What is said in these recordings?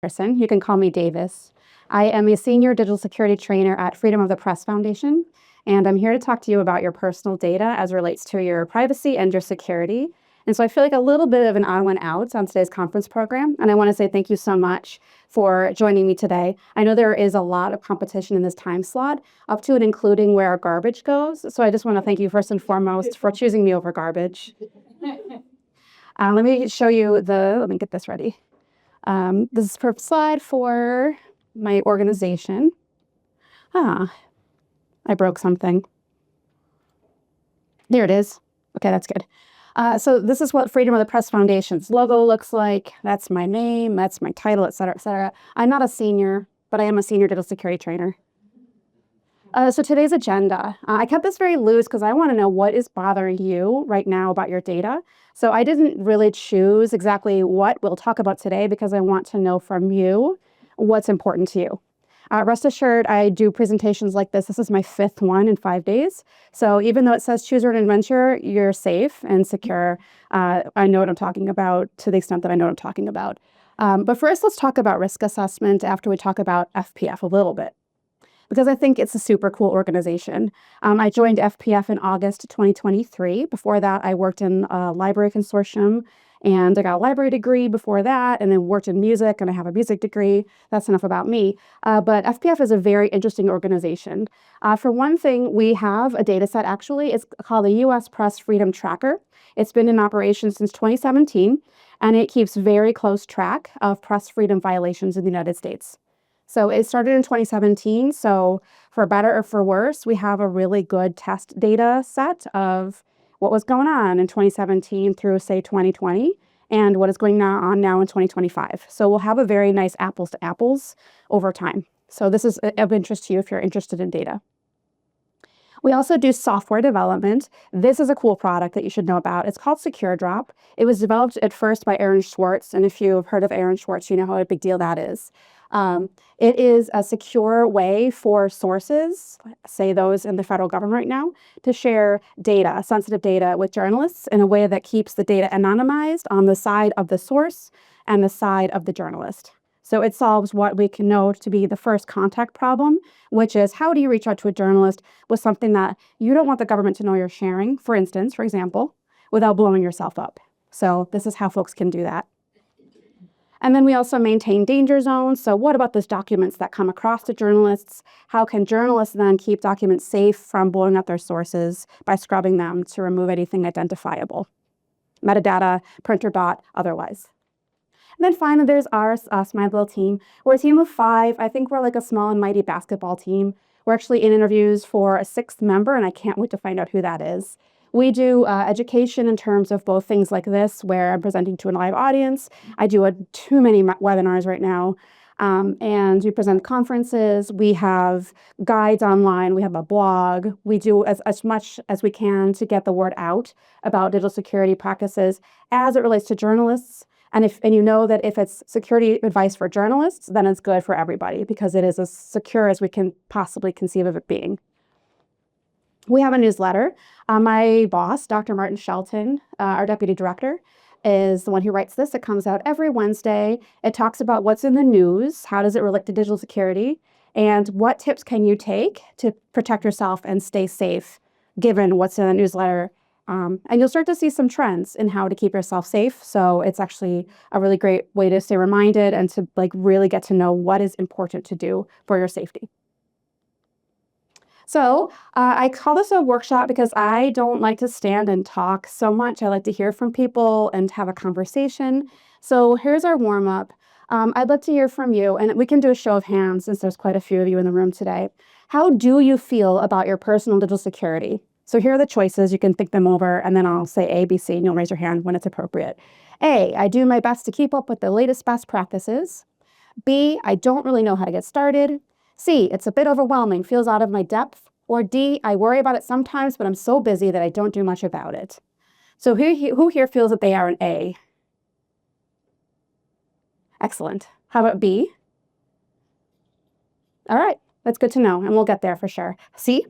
Person. You can call me Davis. I am a senior digital security trainer at Freedom of the Press Foundation, and I'm here to talk to you about your personal data as it relates to your privacy and your security. And so I feel like a little bit of an odd one out on today's conference program, and I want to say thank you so much for joining me today. I know there is a lot of competition in this time slot, up to and including where our garbage goes, so I just want to thank you first and foremost for choosing me over garbage. Let me show you let me get this ready. This is a slide for my organization. I broke something. There it is. Okay, that's good. So this is what Freedom of the Press Foundation's logo looks like. That's my name, that's my title, et cetera, et cetera. I'm not a senior, but I am a senior digital security trainer. So today's agenda, I kept this very loose because I want to know what is bothering you right now about your data. So I didn't really choose exactly what we'll talk about today because I want to know from you what's important to you. Rest assured, I do presentations like this. This is my 5th one in 5 days. So even though it says choose your own adventure, you're safe and secure. I know what I'm talking about to the extent that I know what I'm talking about. But first, let's talk about risk assessment after we talk about FPF a little bit, because I think it's a super cool organization. I joined FPF in August 2023. Before that, I worked in a library consortium, and I got a library degree before that, and then worked in music, and I have a music degree. That's enough about me. But FPF is a very interesting organization. For one thing, we have a data set, actually. It's called the U.S. Press Freedom Tracker. It's been in operation since 2017, and it keeps very close track of press freedom violations in the United States. So it started in 2017. So for better or for worse, we have a really good test data set of what was going on in 2017 through, say, 2020, and what is going on now in 2025. So we'll have a very nice apples to apples over time. So this is of interest to you if you're interested in data. We also do software development. This is a cool product that you should know about. It's called SecureDrop. It was developed at first by Aaron Swartz, and if you've heard of Aaron Swartz, you know how a big deal that is. It is a secure way for sources, say those in the federal government right now, to share data, sensitive data, with journalists in a way that keeps the data anonymized on the side of the source and the side of the journalist. So it solves what we can know to be the first contact problem, which is how do you reach out to a journalist with something that you don't want the government to know you're sharing, for instance, for example, without blowing yourself up. So this is how folks can do that. And then we also maintain danger zones. So what about those documents that come across to journalists? How can journalists then keep documents safe from blowing up their sources by scrubbing them to remove anything identifiable? Metadata, printer dot, otherwise. And then finally, there's us, my little team. We're a team of 5. I think we're like a small and mighty basketball team. We're actually in interviews for a 6th member, and I can't wait to find out who that is. We do education in terms of both things like this, where I'm presenting to a live audience. I do too many webinars right now, and we present conferences. We have guides online. We have a blog. We do as much as we can to get the word out about digital security practices as it relates to journalists. And you know that if it's security advice for journalists, then it's good for everybody because it is as secure as we can possibly conceive of it being. We have a newsletter. My boss, Dr. Martin Shelton, our deputy director, is the one who writes this. It comes out every Wednesday. It talks about what's in the news, how does it relate to digital security, and what tips can you take to protect yourself and stay safe given what's in the newsletter. And you'll start to see some trends in how to keep yourself safe. So it's actually a really great way to stay reminded and to really get to know what is important to do for your safety. So I call this a workshop because I don't like to stand and talk so much. I like to hear from people and have a conversation. So here's our warm-up. I'd love to hear from you, and we can do a show of hands since there's quite a few of you in the room today. How do you feel about your personal digital security? So here are the choices. You can think them over, and then I'll say A, B, C, and you'll raise your hand when it's appropriate. A, I do my best to keep up with the latest best practices. B, I don't really know how to get started. C, it's a bit overwhelming, feels out of my depth. Or D, I worry about it sometimes, but I'm so busy that I don't do much about it. So who here feels that they are an A? Excellent. How about B? All right, that's good to know, and we'll get there for sure. C?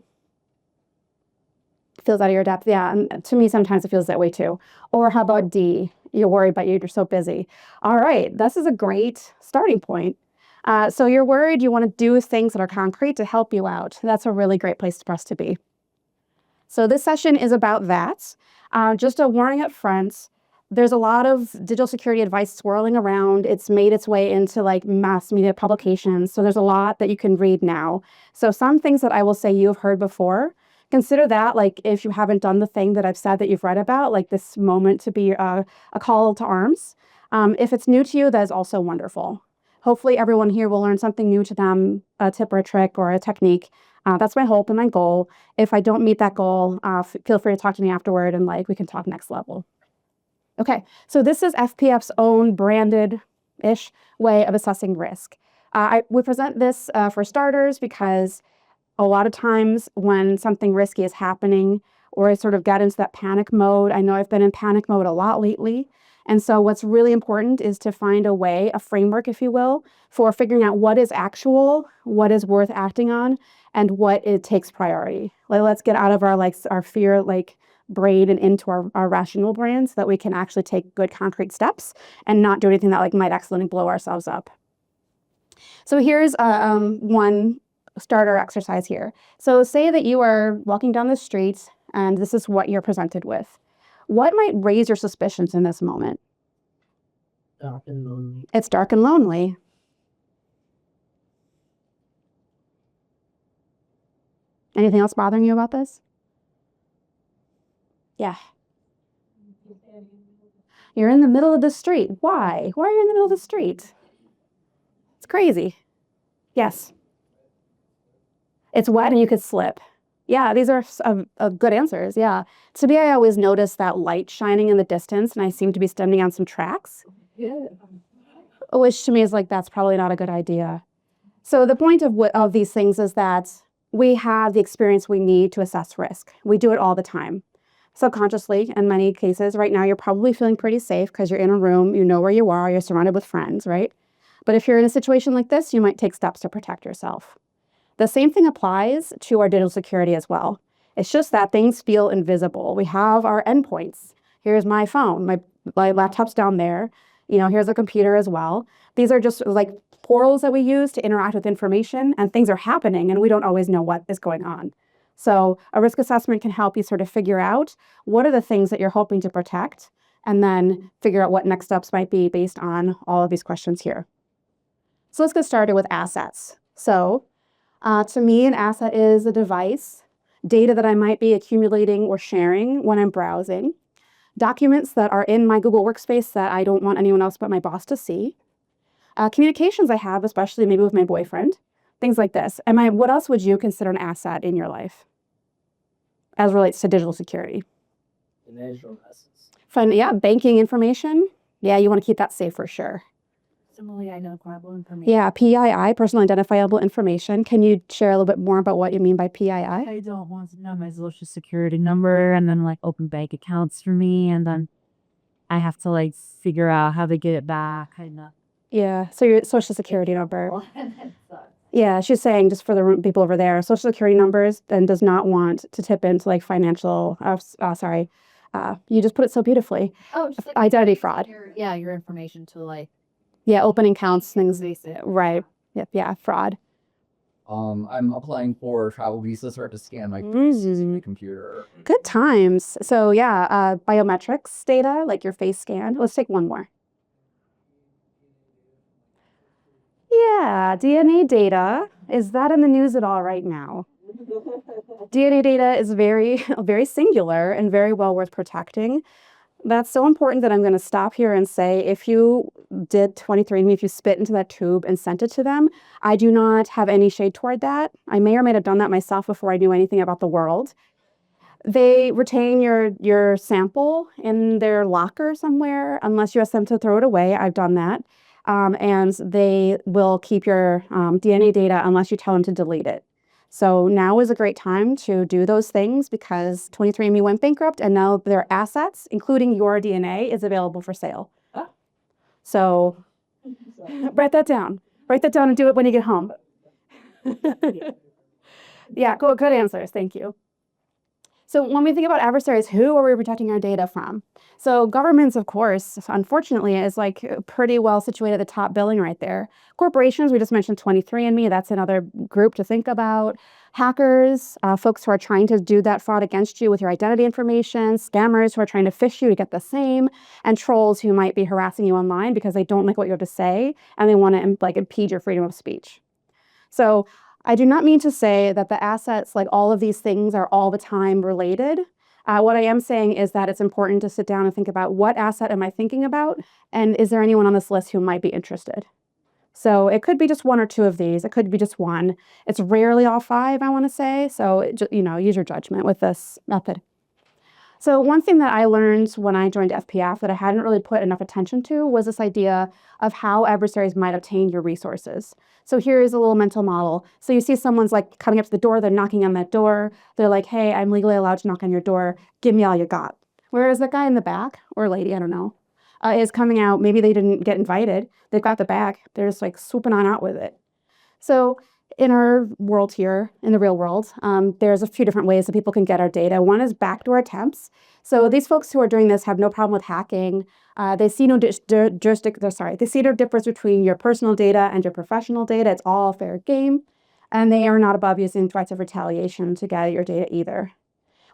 Feels out of your depth. Yeah. And to me, sometimes it feels that way too. Or how about D? You're worried, but you're so busy. All right. This is a great starting point. So you're worried, you want to do things that are concrete to help you out. That's a really great place for us to be. So this session is about that. Just a warning up front. There's a lot of digital security advice swirling around. It's made its way into like mass media publications. So there's a lot that you can read now. So some things that I will say you have heard before, consider that like if you haven't done the thing that I've said that you've read about, like this moment to be a call to arms. If it's new to you, that is also wonderful. Hopefully everyone here will learn something new to them, a tip or a trick or a technique. That's my hope and my goal. If I don't meet that goal, feel free to talk to me afterward and like we can talk next level. Okay, so this is FPF's own branded-ish way of assessing risk. We present this for starters because a lot of times when something risky is happening or I sort of get into that panic mode, I know I've been in panic mode a lot lately. And so what's really important is to find a way, a framework, if you will, for figuring out what is actual, what is worth acting on, and what it takes priority. Let's get out of our fear brain and into our rational brain so that we can actually take good concrete steps and not do anything that might accidentally blow ourselves up. So here's one starter exercise here. So say that you are walking down the street and this is what you're presented with. What might raise your suspicions in this moment? Dark and lonely. It's dark and lonely. Anything else bothering you about this? Yeah. You're in the middle of the street. Why? Why are you in the middle of the street? It's crazy. Yes. It's wet and you could slip. Yeah, these are good answers. Yeah. To me, I always notice that light shining in the distance and I seem to be standing on some tracks. Yeah. Which to me is that's probably not a good idea. So the point of these things is that we have the experience we need to assess risk. We do it all the time. Subconsciously, in many cases, right now, you're probably feeling pretty safe because you're in a room, you know where you are, you're surrounded with friends, right? But if you're in a situation like this, you might take steps to protect yourself. The same thing applies to our digital security as well. It's just that things feel invisible. We have our endpoints. Here's my phone, my laptop's down there. Here's a computer as well. These are just portals that we use to interact with information, and things are happening and we don't always know what is going on. So a risk assessment can help you sort of figure out what are the things that you're hoping to protect and then figure out what next steps might be based on all of these questions here. So let's get started with assets. So to me, an asset is a device, data that I might be accumulating or sharing when I'm browsing, documents that are in my Google Workspace that I don't want anyone else but my boss to see, communications I have, especially maybe with my boyfriend, things like this. What else would you consider an asset in your life as relates to digital security? Financial assets. Yeah, banking information. Yeah, you want to keep that safe for sure. Similarly, identifiable information. Yeah, PII, personal identifiable information. Can you share a little bit more about what you mean by PII? I don't want to know my social security number and then open bank accounts for me and then I have to figure out how to get it back. Yeah, so your social security number. Yeah, she's saying, just for the people over there, social security numbers and does not want to tip into financial, you just put it so beautifully. Oh, just identity fraud. Your information to Yeah, opening accounts, things. basic. Right. Yep. Yeah, fraud. I'm applying for travel visas, so I have to scan my computer. Good times. So yeah, biometrics data, like your face scan. Let's take one more. Yeah, DNA data. Is that in the news at all right now? DNA data is very, very singular and very well worth protecting. That's so important that I'm going to stop here and say, if you did 23andMe, if you spit into that tube and sent it to them, I do not have any shade toward that. I may or may have done that myself before I knew anything about the world. They retain your sample in their locker somewhere, unless you ask them to throw it away. I've done that. And they will keep your DNA data unless you tell them to delete it. So now is a great time to do those things because 23andMe went bankrupt and now their assets, including your DNA, is available for sale. So write that down. Write that down and do it when you get home. Yeah, good answers. Thank you. So when we think about adversaries, who are we protecting our data from? So governments, of course, unfortunately, is like pretty well situated at the top billing right there. Corporations, we just mentioned 23andMe, that's another group to think about. Hackers, folks who are trying to do that fraud against you with your identity information, scammers who are trying to phish you to get the same, and trolls who might be harassing you online because they don't like what you have to say and they want to like impede your freedom of speech. So I do not mean to say that the assets, like all of these things, are all the time related. What I am saying is that it's important to sit down and think about what asset am I thinking about, and is there anyone on this list who might be interested? So it could be just one or two of these. It could be just one. It's rarely all five, I want to say. So, use your judgment with this method. So one thing that I learned when I joined FPF that I hadn't really put enough attention to was this idea of how adversaries might obtain your resources. So here is a little mental model. So you see someone's like coming up to the door, they're knocking on that door. They're like, hey, I'm legally allowed to knock on your door. Give me all you got. Whereas that guy in the back, or lady, I don't know, is coming out. Maybe they didn't get invited. They've got the bag. They're just like swooping on out with it. So in our world here, in the real world, there's a few different ways that people can get our data. One is backdoor attempts. So these folks who are doing this have no problem with hacking. They see no difference between your personal data and your professional data. It's all fair game. And they are not above using threats of retaliation to get your data either.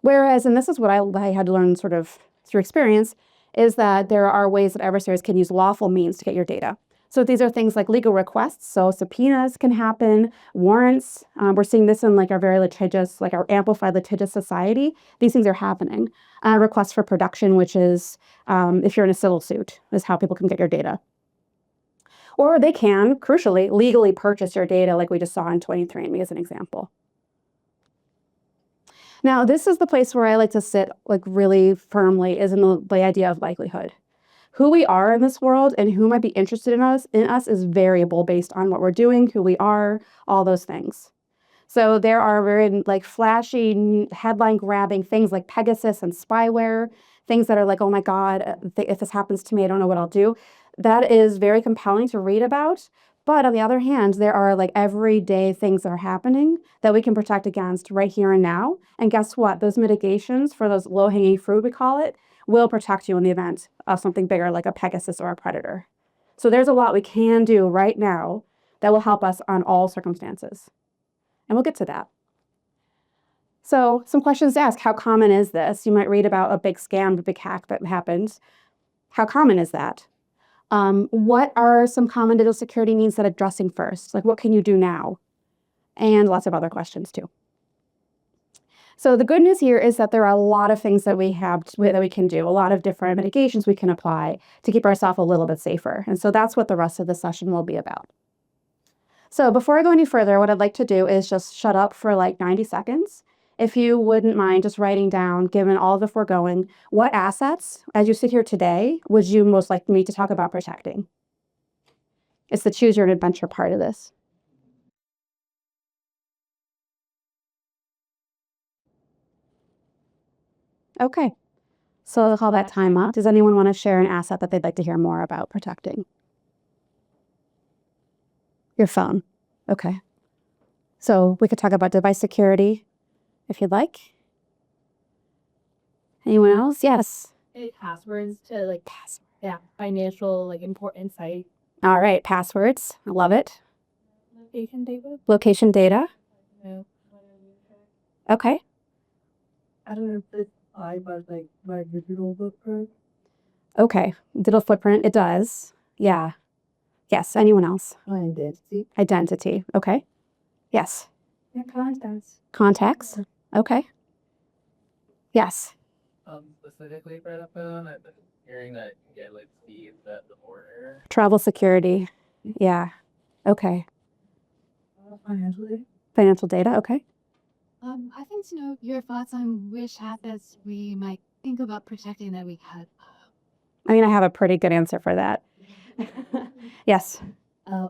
Whereas, and this is what I had to learn sort of through experience, is that there are ways that adversaries can use lawful means to get your data. So these are things like legal requests. So subpoenas can happen, warrants. We're seeing this in like our very litigious, like our amplified litigious society. These things are happening. Requests for production, which is if you're in a civil suit, is how people can get your data. Or they can, crucially, legally purchase your data like we just saw in 23andMe as an example. Now, this is the place where I like to sit like really firmly is in the idea of likelihood. Who we are in this world and who might be interested in us is variable based on what we're doing, who we are, all those things. So there are very like flashy headline grabbing things like Pegasus and spyware, things that are like, oh my God, if this happens to me, I don't know what I'll do. That is very compelling to read about. But on the other hand, there are like everyday things that are happening that we can protect against right here and now. And guess what? Those mitigations for those low-hanging fruit, we call it, will protect you in the event of something bigger like a Pegasus or a predator. So there's a lot we can do right now that will help us on all circumstances. And we'll get to that. So some questions to ask. How common is this? You might read about a big scam, a big hack that happened. How common is that? What are some common digital security needs that addressing first? Like what can you do now? And lots of other questions too. So the good news here is that there are a lot of things that we can do, a lot of different mitigations we can apply to keep ourselves a little bit safer. And so that's what the rest of the session will be about. So before I go any further, what I'd like to do is just shut up for like 90 seconds. If you wouldn't mind just writing down, given all of the foregoing, what assets, as you sit here today, would you most like me to talk about protecting? It's the choose your own adventure part of this. Okay, so I'll call that time up. Does anyone want to share an asset that they'd like to hear more about protecting? Your phone. Okay. So we could talk about device security if you'd like. Anyone else? Yes. Passwords to like financial like important site. All right, passwords. I love it. Location data. Location data. Yeah. Okay. I don't know if it's but like my digital footprint. Okay. Digital footprint. It does. Yeah. Yes. Anyone else? My identity. Identity. Okay. Yes. Yeah, contacts. Contacts. Okay. Yes. Specifically for the phone, I've been hearing that you get like fees at the border. Travel security. Yeah. Okay. Financially. Financial data. Okay. I think to know your thoughts on which assets we might think about protecting that we had. I mean, I have a pretty good answer for that. Yes.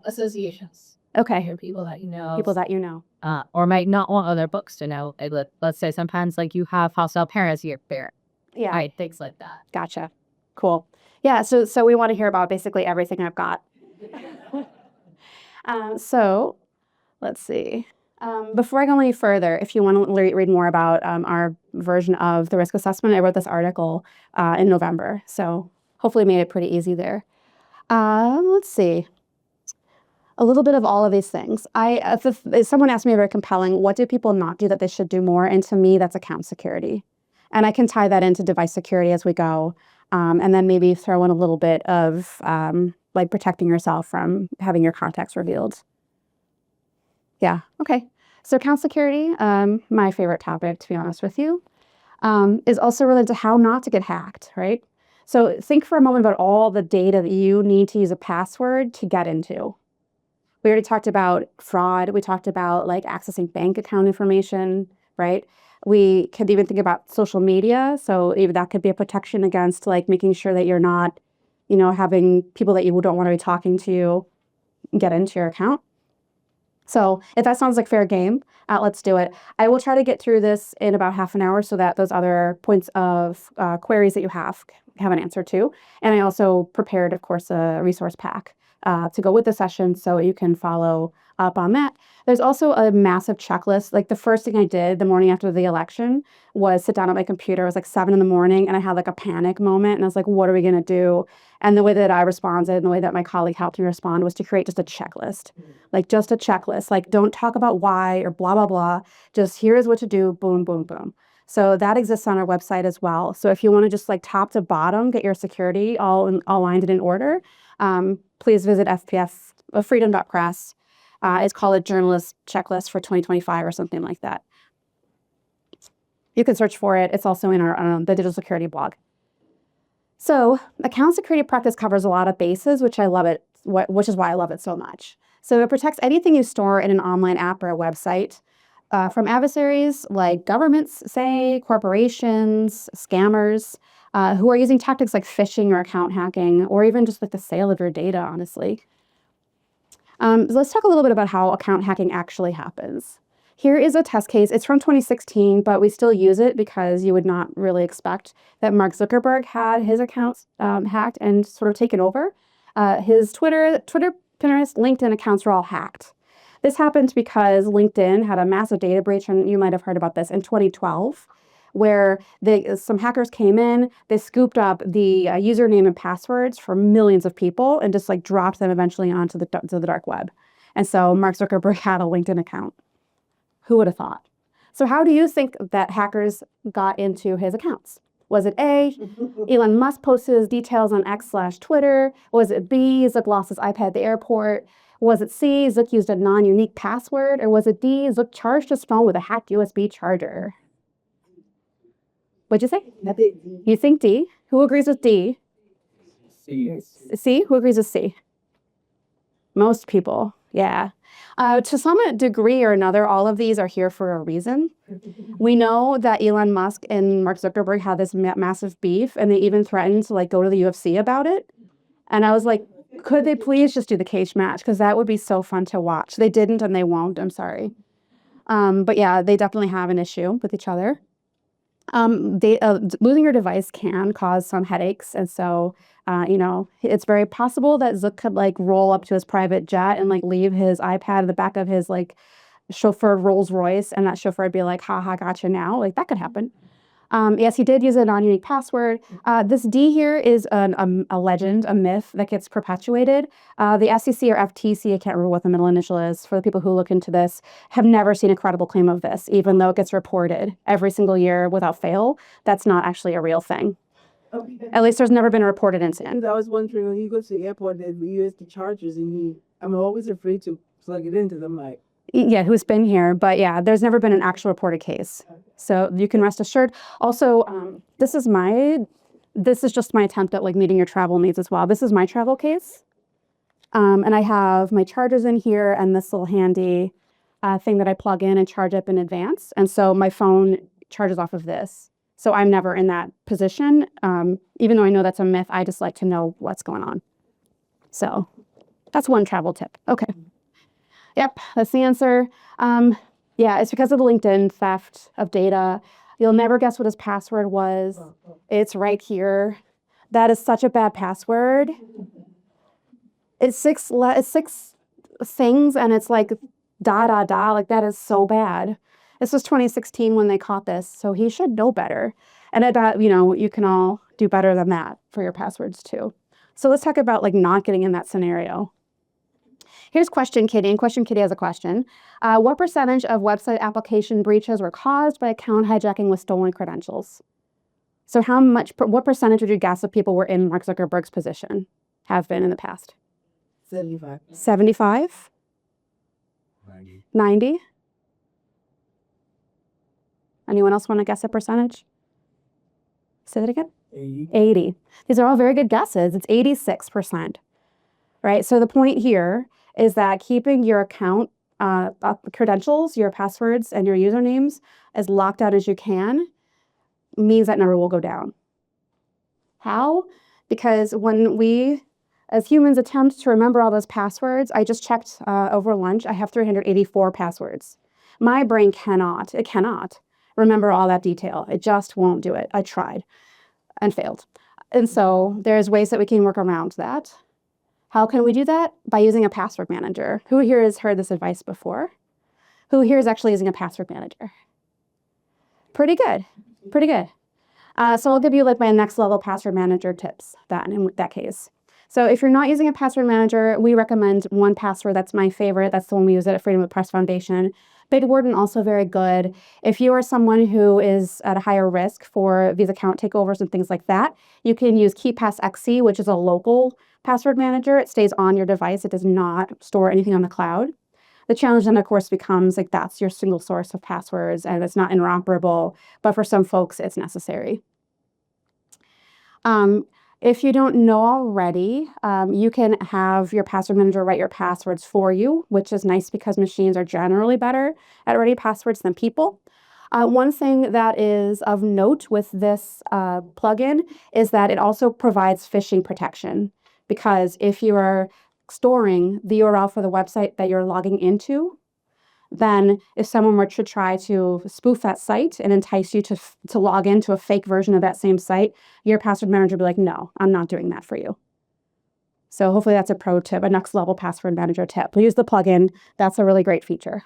Associations. Okay. Your people that you know. People that you know. Or might not want other books to know. Let's say sometimes like you have hostile parents, your parent. Yeah. Right, things like that. Gotcha. Cool. Yeah. So we want to hear about basically everything I've got. So let's see. Before I go any further, if you want to read more about our version of the risk assessment, I wrote this article in November. So hopefully made it pretty easy there. Let's see. A little bit of all of these things. Someone asked me very compelling, what do people not do that they should do more? And to me, that's account security. And I can tie that into device security as we go. And then maybe throw in a little bit of like protecting yourself from having your contacts revealed. Yeah, okay. So account security, my favorite topic, to be honest with you, is also related to how not to get hacked, right? So think for a moment about all the data that you need to use a password to get into. We already talked about fraud. We talked about like accessing bank account information, right? We could even think about social media. So even that could be a protection against like making sure that you're not, having people that you don't want to be talking to get into your account. So if that sounds like fair game, let's do it. I will try to get through this in about half an hour so that those other points of queries that you have an answer to. And I also prepared, of course, a resource pack to go with the session so you can follow up on that. There's also a massive checklist. Like the first thing I did the morning after the election was sit down at my computer. It was like 7 a.m. and I had like a panic moment and I was like, what are we going to do? And the way that I responded and the way that my colleague helped me respond was to create just a checklist. Like just a checklist. Like don't talk about why or blah, blah, blah. Just here's what to do. Boom, boom, boom. So that exists on our website as well. So if you want to just like top to bottom, get your security all lined and in order, please visit freedom.press. It's called a journalist checklist for 2025 or something like that. You can search for it. It's also in our the digital security blog. So account security practice covers a lot of bases, which I love it, which is why I love it so much. So it protects anything you store in an online app or a website from adversaries like governments, say, corporations, scammers, who are using tactics like phishing or account hacking, or even just like the sale of your data, honestly. So let's talk a little bit about how account hacking actually happens. Here is a test case. It's from 2016, but we still use it because you would not really expect that Mark Zuckerberg had his accounts hacked and sort of taken over. His Twitter, Pinterest, LinkedIn accounts were all hacked. This happened because LinkedIn had a massive data breach, and you might have heard about this, in 2012, where some hackers came in, they scooped up the username and passwords for millions of people and just like dropped them eventually onto the dark web. And so Mark Zuckerberg had a LinkedIn account. Who would have thought? So how do you think that hackers got into his accounts? Was it A, Elon Musk posted his details on X/Twitter? Was it B, Zuck lost his iPad at the airport? Was it C, Zuck used a non-unique password? Or was it D, Zuck charged his phone with a hacked USB charger? What'd you say? I think D. You think D? Who agrees with D? See, C? Who agrees with C? Most people, yeah. To some degree or another, all of these are here for a reason. We know that Elon Musk and Mark Zuckerberg had this massive beef, and they even threatened to like go to the UFC about it. And I was like, could they please just do the cage match? Because that would be so fun to watch. They didn't, and they won't. I'm sorry. But yeah, they definitely have an issue with each other. Losing your device can cause some headaches, and so it's very possible that Zuck could like roll up to his private jet and like leave his iPad in the back of his like chauffeured Rolls Royce, and that chauffeur would be like, "Ha, gotcha now." Like that could happen. Yes, he did use a non-unique password. This D here is a legend, a myth that gets perpetuated. The SEC or FTC, I can't remember what the middle initial is, for the people who look into this, have never seen a credible claim of this, even though it gets reported every single year without fail. That's not actually a real thing. Okay. At least there's never been a reported incident. I was wondering when he goes to the airport that we use the chargers and I'm always afraid to plug it into them like. Yeah, who's been here, but yeah, there's never been an actual reported case. So you can rest assured. Also, this is just my attempt at like meeting your travel needs as well. This is my travel case. And I have my chargers in here and this little handy thing that I plug in and charge up in advance. And so my phone charges off of this. So I'm never in that position. Even though I know that's a myth, I just like to know what's going on. So that's one travel tip. Okay. Yep, that's the answer. Yeah, it's because of the LinkedIn theft of data. You'll never guess what his password was. It's right here. That is such a bad password. It's six things, and it's like Like that is so bad. This was 2016 when they caught this, so he should know better. And I bet, you can all do better than that for your passwords too. So let's talk about like not getting in that scenario. Here's Question Kitty, and Question Kitty has a question. What percentage of website application breaches were caused by account hijacking with stolen credentials? So what percentage would you guess of people were in Mark Zuckerberg's position, have been in the past? 75. 75? 90? Anyone else want to guess a percentage? Say that again? 80. These are all very good guesses. It's 86%, right? So the point here is that keeping your account credentials, your passwords, and your usernames as locked out as you can means that number will go down. How? Because when we, as humans, attempt to remember all those passwords, I just checked over lunch, I have 384 passwords. My brain cannot remember all that detail. It just won't do it. I tried and failed. And so there's ways that we can work around that. How can we do that? By using a password manager. Who here has heard this advice before? Who here is actually using a password manager? Pretty good. Pretty good. So I'll give you like my next level password manager tips then in that case. So if you're not using a password manager, we recommend 1Password. That's my favorite. That's the one we use at Freedom of the Press Foundation. Bitwarden also very good. If you are someone who is at a higher risk for these account takeovers and things like that, you can use KeePassXC, which is a local password manager. It stays on your device. It does not store anything on the cloud. The challenge then, of course, becomes like that's your single source of passwords and it's not interoperable, but for some folks, it's necessary. If you don't know already, you can have your password manager write your passwords for you, which is nice because machines are generally better at writing passwords than people. One thing that is of note with this plugin is that it also provides phishing protection, because if you are storing the URL for the website that you're logging into, then if someone were to try to spoof that site and entice you to log into a fake version of that same site, your password manager would be like, no, I'm not doing that for you. So hopefully that's a pro tip, a next level password manager tip. Use the plugin. That's a really great feature.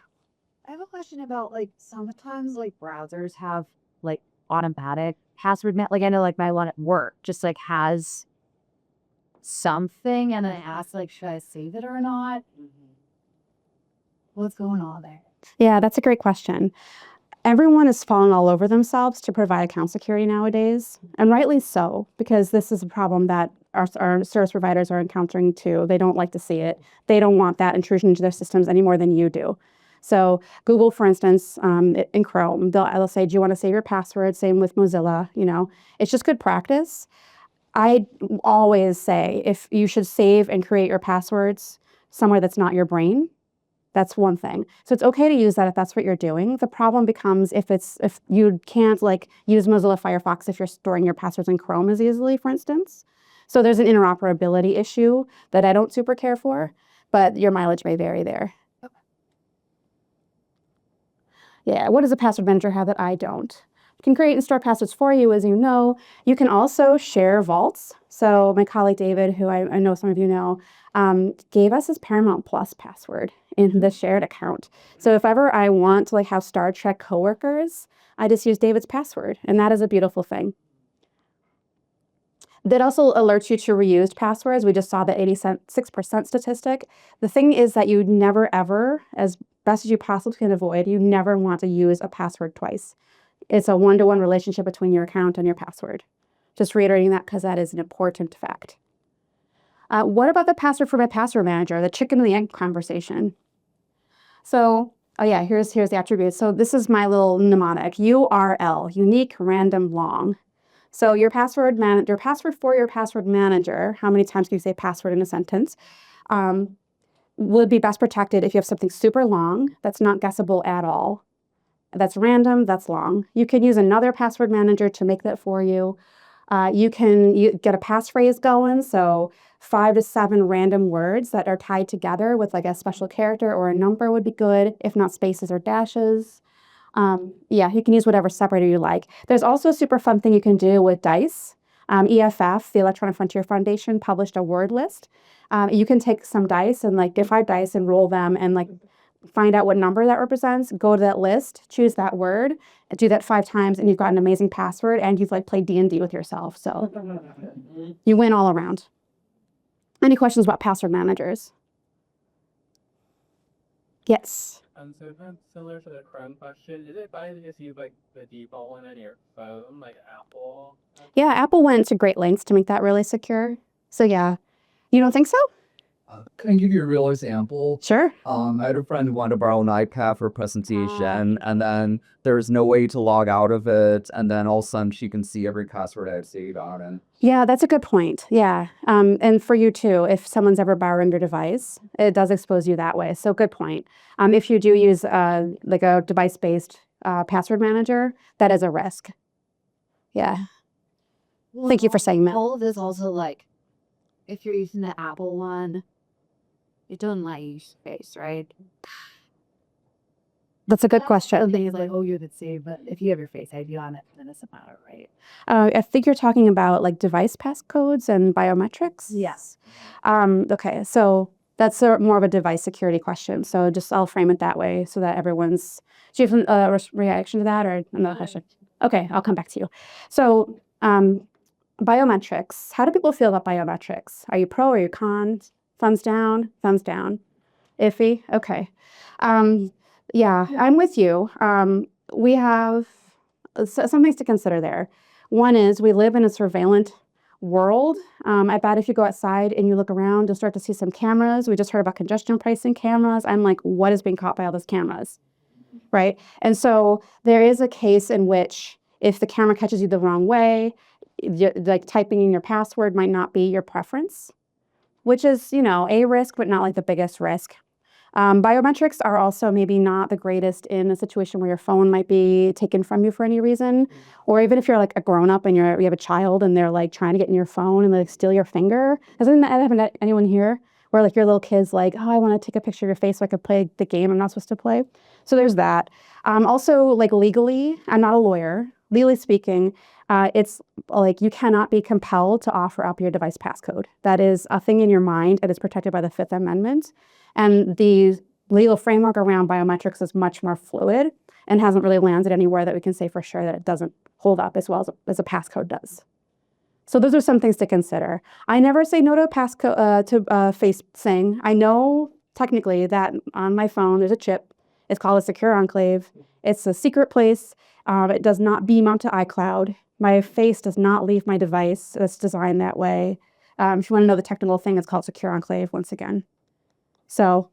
I have a question about like sometimes like browsers have like automatic password like I know like my one at work just like has something and then I ask like should I save it or not? What's going on there? Yeah, that's a great question. Everyone is falling all over themselves to provide account security nowadays, and rightly so, because this is a problem that our service providers are encountering too. They don't like to see it. They don't want that intrusion into their systems any more than you do. So Google, for instance, in Chrome, they'll say, do you want to save your password? Same with Mozilla, it's just good practice. I always say if you should save and create your passwords somewhere that's not your brain. That's one thing. So it's okay to use that if that's what you're doing. The problem becomes if you can't like use Mozilla Firefox if you're storing your passwords in Chrome as easily, for instance. So there's an interoperability issue that I don't super care for, but your mileage may vary there. Okay. Yeah, what does a password manager have that I don't? It can create and store passwords for you, as you know. You can also share vaults. So my colleague David, who I know some of you know, gave us his Paramount Plus password in the shared account. So if ever I want to like have Star Trek coworkers, I just use David's password, and that is a beautiful thing. That also alerts you to reused passwords. We just saw the 86% statistic. The thing is that you never ever, as best as you possibly can avoid, you never want to use a password twice. It's a one-to-one relationship between your account and your password. Just reiterating that because that is an important fact. What about the password for my password manager, the chicken and the egg conversation? So, oh yeah, here's the attributes. So this is my little mnemonic, URL, unique, random, long. So your password for your password manager, how many times can you say password in a sentence, would be best protected if you have something super long that's not guessable at all. That's random, that's long. You can use another password manager to make that for you. You can get a passphrase going, so 5 to 7 random words that are tied together with like a special character or a number would be good, if not spaces or dashes. Yeah, you can use whatever separator you like. There's also a super fun thing you can do with dice. EFF, the Electronic Frontier Foundation, published a word list. You can take some dice and like get 5 dice and roll them and like find out what number that represents, go to that list, choose that word, do that 5 times, and you've got an amazing password, and you've like played D&D with yourself. So you win all around. Any questions about password managers? Yes. So kind of similar to the Chrome question, is it fine to just use like the default one on your phone, like Apple? Yeah, Apple went to great lengths to make that really secure. So yeah. You don't think so? Can I give you a real example? Sure. I had a friend who wanted to borrow an iPad for a presentation, and then there was no way to log out of it, and then all of a sudden she can see every password I've saved on it. Yeah, that's a good point. Yeah. And for you too, if someone's ever borrowing your device, it does expose you that way. So good point. If you do use like a device-based password manager, that is a risk. Yeah. Thank you for saying that. All of this also like, if you're using the Apple one, it doesn't let you use Face, right? That's a good question. Things like, oh, you could save, but if you have your Face ID on it, then it doesn't matter, right? I think you're talking about like device passcodes and biometrics. Yes. Okay, so that's more of a device security question. So just I'll frame it that way so that everyone's. Do you have a reaction to that or another question? Okay, I'll come back to you. So biometrics. How do people feel about biometrics? Are you pro or are you con? Thumbs down, thumbs down. Iffy? Okay. Yeah, I'm with you. We have some things to consider there. One is we live in a surveillance world. I bet if you go outside and you look around, you'll start to see some cameras. We just heard about congestion pricing cameras. I'm like, what is being caught by all those cameras? Right? And so there is a case in which if the camera catches you the wrong way, like typing in your password might not be your preference, which is, a risk, but not like the biggest risk. Biometrics are also maybe not the greatest in a situation where your phone might be taken from you for any reason, or even if you're like a grown-up and you have a child and they're like trying to get in your phone and like steal your finger. Hasn't that happened to anyone here? Where like your little kid's like, oh, I want to take a picture of your face so I could play the game I'm not supposed to play. So there's that. Also, like legally, I'm not a lawyer. Legally speaking, it's like you cannot be compelled to offer up your device passcode. That is a thing in your mind. It is protected by the Fifth Amendment. And the legal framework around biometrics is much more fluid and hasn't really landed anywhere that we can say for sure that it doesn't hold up as well as a passcode does. So those are some things to consider. I never say no to a passcode to face thing. I know technically that on my phone there's a chip. It's called a secure enclave. It's a secret place. It does not beam onto iCloud. My face does not leave my device. It's designed that way. If you want to know the technical thing, it's called secure enclave once again. So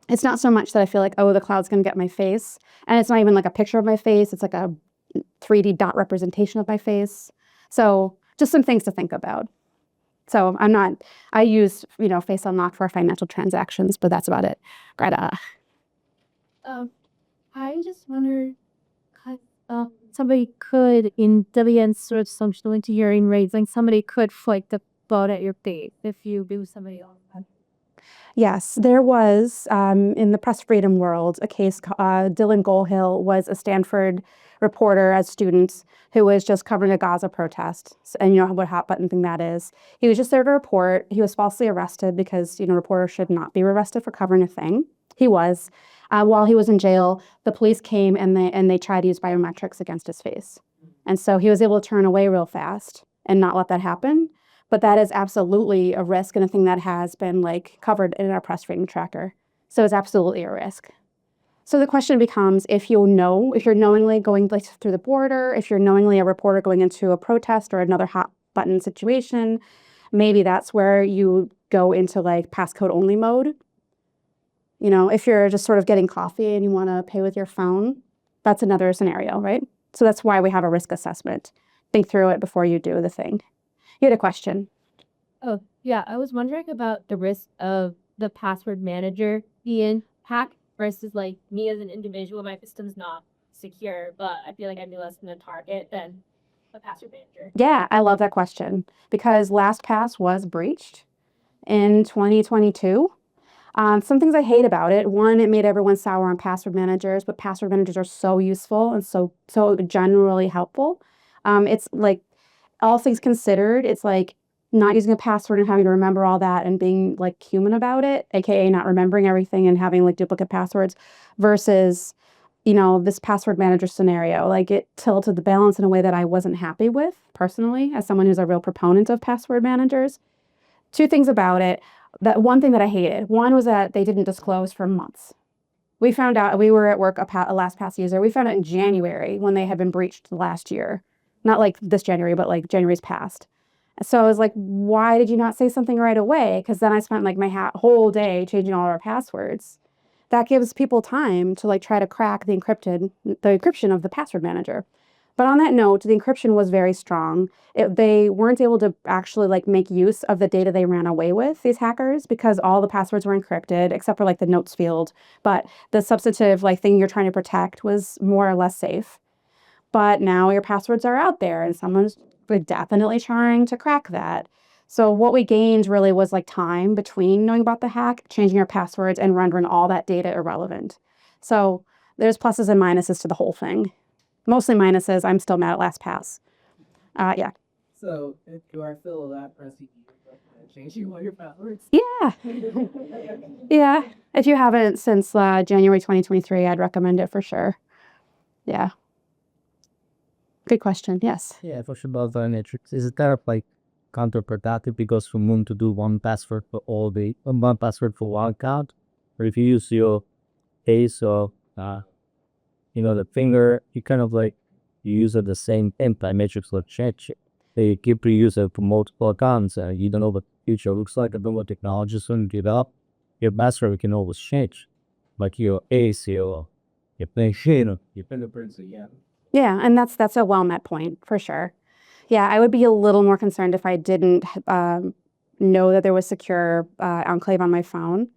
it's not so much that I feel like, oh, the cloud's going to get my face. And it's not even like a picture of my face. It's like a 3D dot representation of my face. So just some things to think about. So I use, Face Unlock for financial transactions, but that's about it. Greta. I just wonder, somebody could, in WN sort of functional engineering rates, like somebody could flick the boat at your face if you do somebody else. Yes, there was, in the press freedom world, a case, Dylan Goldhill was a Stanford reporter as student who was just covering a Gaza protest. And you know what hot button thing that is. He was just there to report. He was falsely arrested because, reporters should not be arrested for covering a thing. He was. While he was in jail, the police came and they tried to use biometrics against his face. And so he was able to turn away real fast and not let that happen. But that is absolutely a risk and a thing that has been covered in our press freedom tracker. So it's absolutely a risk. So the question becomes, if you're knowingly going through the border, if you're knowingly a reporter going into a protest or another hot button situation, maybe that's where you go into passcode only mode. If you're just sort of getting coffee and you want to pay with your phone, that's another scenario, right? So that's why we have a risk assessment. Think through it before you do the thing. You had a question. Oh, yeah. I was wondering about the risk of the password manager being hacked versus me as an individual. My system's not secure, but I feel like I'd be less than a target than a password manager. Yeah, I love that question because LastPass was breached in 2022. Some things I hate about it. One, it made everyone sour on password managers, but password managers are so useful and so generally helpful. It's all things considered, it's not using a password and having to remember all that and being like human about it, aka not remembering everything and having like duplicate passwords versus, this password manager scenario. Like it tilted the balance in a way that I wasn't happy with personally, as someone who's a real proponent of password managers. Two things about it. That one thing that I hated, one was that they didn't disclose for months. We found out, we were at work, a LastPass user. We found out in January when they had been breached last year. Not like this January, but like January's past. So I was like, why did you not say something right away? Because then I spent like my whole day changing all our passwords. That gives people time to like try to crack the encryption of the password manager. But on that note, the encryption was very strong. They weren't able to actually like make use of the data they ran away with, these hackers, because all the passwords were encrypted except for like the notes field. But the substantive like thing you're trying to protect was more or less safe. But now your passwords are out there and someone's definitely trying to crack that. So what we gained really was like time between knowing about the hack, changing our passwords, and rendering all that data irrelevant. So there's pluses and minuses to the whole thing. Mostly minuses. I'm still mad at LastPass. Yeah. So if you are still that pressing, changing all your passwords. Yeah. Yeah. If you haven't since January 2023, I'd recommend it for sure. Yeah. Good question. Yes. Yeah, for sure about biometrics. Is it kind of like counterproductive because for Moon to do one password for one password for one account? Or if you use your face or the finger, you kind of like you use it the same thing. Biometrics will change. They keep reusing for multiple accounts. You don't know what the future looks like. I don't know what technology is going to develop. Your password can always change, like your AC or your fingerprints again. Yeah, and that's a well-met point for sure. Yeah, I would be a little more concerned if I didn't know that there was secure enclave on my phone.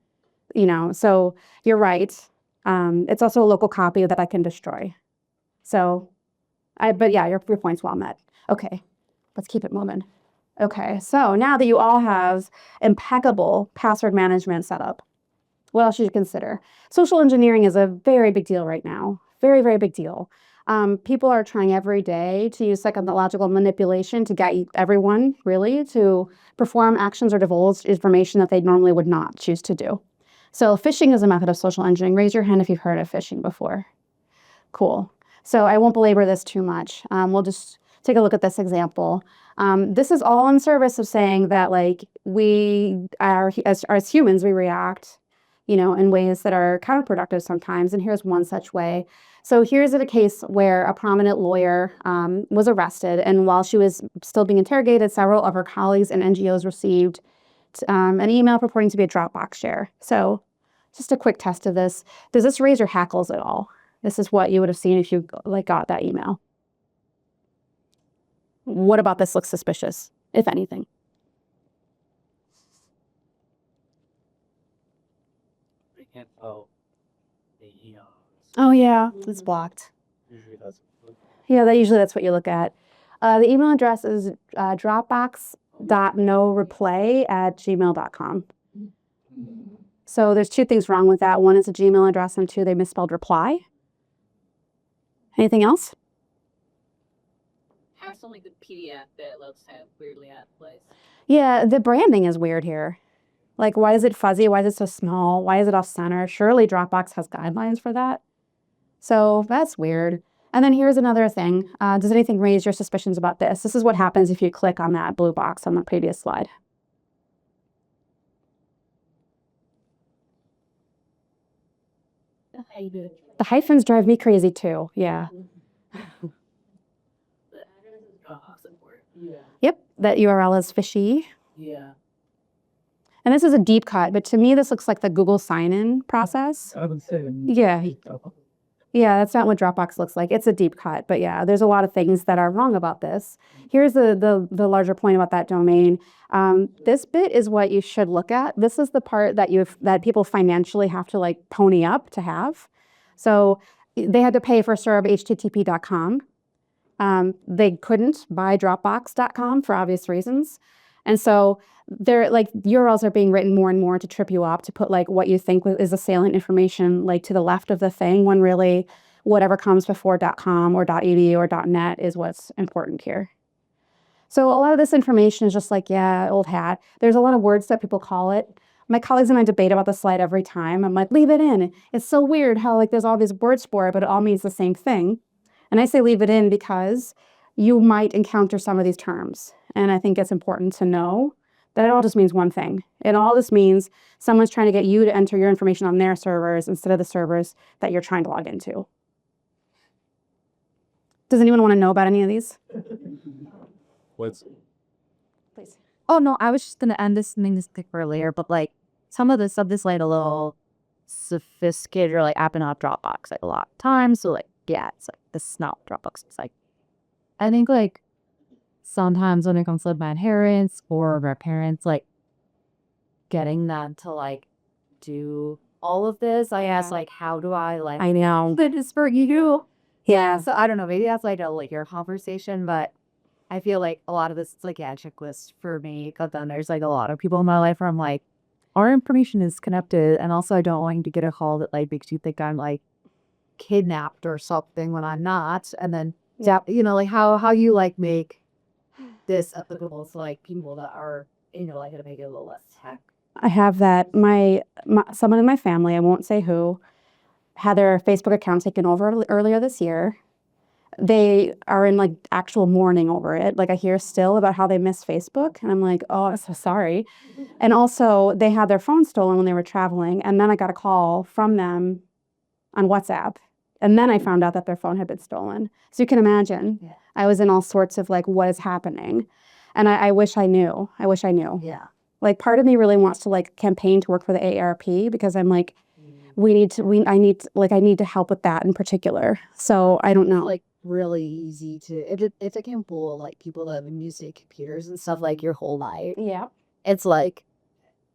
So you're right. It's also a local copy that I can destroy. So, but yeah, your point's well met. Okay, let's keep it moving. Okay, so now that you all have impeccable password management set up, what else should you consider? Social engineering is a very big deal right now. Very, very big deal. People are trying every day to use psychological manipulation to get everyone, really, to perform actions or divulge information that they normally would not choose to do. So phishing is a method of social engineering. Raise your hand if you've heard of phishing before. Cool. So I won't belabor this too much. We'll just take a look at this example. This is all in service of saying that like we are, as humans, we react, in ways that are counterproductive sometimes. And here's one such way. So here's a case where a prominent lawyer was arrested, and while she was still being interrogated, several of her colleagues and NGOs received an email purporting to be a Dropbox share. So just a quick test of this. Does this raise your hackles at all? This is what you would have seen if you got that email. What about this looks suspicious, if anything? Oh yeah, it's blocked. Yeah, that's what you look at. The email address is dropbox.noreply@gmail.com. So there's two things wrong with that. One is a Gmail address, and two, they misspelled reply. Anything else? Have something like the PDF that looks kind of weirdly out of place. Yeah, the branding is weird here. Like, why is it fuzzy? Why is it so small? Why is it off center? Surely Dropbox has guidelines for that. So that's weird. And then here's another thing. Does anything raise your suspicions about this? This is what happens if you click on that blue box on the previous slide. The hyphens drive me crazy too. Yeah. Yeah. Yep, that URL is fishy. Yeah. And this is a deep cut, but to me, this looks like the Google sign-in process. I would say. Yeah. Yeah, that's not what Dropbox looks like. It's a deep cut, but yeah, there's a lot of things that are wrong about this. Here's the larger point about that domain. This bit is what you should look at. This is the part that people financially have to like pony up to have. So they had to pay for serve.http.com. They couldn't buy Dropbox.com for obvious reasons. And so they're like URLs are being written more and more to trip you up, to put like what you think is a salient information like to the left of the thing, when really whatever comes before .com or .edu or .net is what's important here. So a lot of this information is just like, yeah, old hat. There's a lot of words that people call it. My colleagues and I debate about the slide every time. I'm like, leave it in. It's so weird how like there's all these words for it, but it all means the same thing. And I say leave it in because you might encounter some of these terms. And I think it's important to know that it all just means one thing. It all just means someone's trying to get you to enter your information on their servers instead of the servers that you're trying to log into. Does anyone want to know about any of these? What's Please. Oh no, I was just gonna end this thing this quick earlier, but like some of the stuff is like a little sophisticated or like app and off Dropbox like a lot of times. So like yeah, it's like this is not Dropbox. It's like I think like sometimes when it comes to my parents or my parents, like getting them to like do all of this, I ask like how do I like I know. that is for you? Yeah. So I don't know, maybe that's like a like your conversation, but I feel like a lot of this is like a checklist for me. Because then there's like a lot of people in my life where I'm like, our information is connected, and also I don't want you to get a call that like makes you think I'm like kidnapped or something when I'm not. And then Yeah. you know like how you like make this applicable to like people that are you know like to make it a little less tech. I have that. My someone in my family, I won't say who, had their Facebook account taken over earlier this year. They are in like actual mourning over it. Like I hear still about how they miss Facebook, and I'm like, oh, I'm so sorry. And also, they had their phone stolen when they were traveling, and then I got a call from them on WhatsApp, and then I found out that their phone had been stolen. So you can imagine, Yeah. I was in all sorts of like, what is happening? And I wish I knew. I wish I knew. Yeah. Like part of me really wants to like campaign to work for the AARP because I'm like, I need to help with that in particular. So I don't know. Like really easy to if it can pull like people that have been using computers and stuff like your whole life. Yeah. It's like